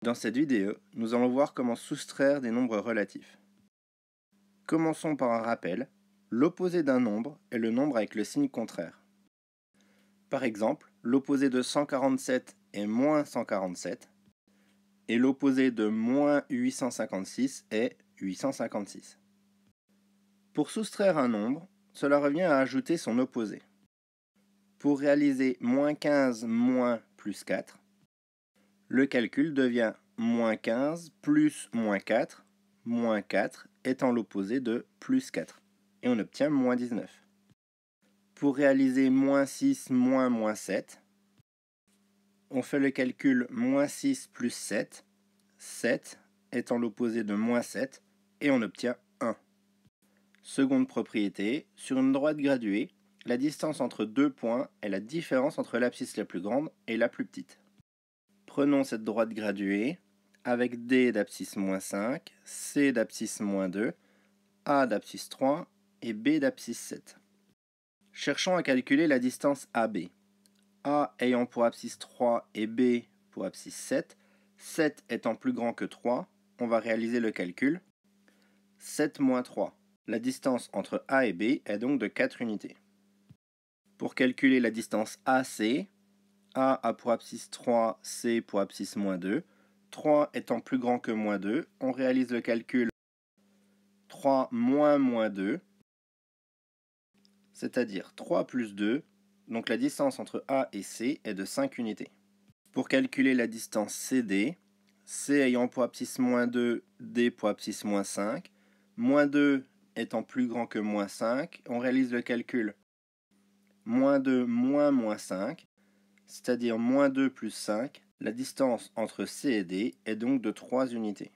Dans cette vidéo, nous allons voir comment soustraire des nombres relatifs. Commençons par un rappel. L'opposé d'un nombre est le nombre avec le signe contraire. Par exemple, l'opposé de 147 est moins 147 et l'opposé de moins 856 est 856. Pour soustraire un nombre, cela revient à ajouter son opposé. Pour réaliser moins 15 moins plus 4, le calcul devient moins 15 plus moins 4 étant l'opposé de plus 4, et on obtient moins 19. Pour réaliser moins 6 moins 7, on fait le calcul moins 6 plus 7 étant l'opposé de moins 7, et on obtient 1. Seconde propriété, sur une droite graduée, la distance entre deux points est la différence entre l'abscisse la plus grande et la plus petite. Prenons cette droite graduée avec D d'abscisse moins 5, C d'abscisse moins 2, A d'abscisse 3 et B d'abscisse 7. Cherchons à calculer la distance AB. A ayant pour abscisse 3 et B pour abscisse 7, 7 étant plus grand que 3, on va réaliser le calcul. 7 moins 3. La distance entre A et B est donc de 4 unités. Pour calculer la distance AC, A a pour abscisse 3, C pour abscisse moins 2. 3 étant plus grand que moins 2, on réalise le calcul 3 moins 2, c'est-à-dire 3 plus 2, donc la distance entre A et C est de 5 unités. Pour calculer la distance CD, C ayant pour abscisse moins 2, D pour abscisse moins 5, moins 2 étant plus grand que moins 5, on réalise le calcul moins 2 moins 5, c'est-à-dire moins 2 plus 5, la distance entre C et D est donc de 3 unités.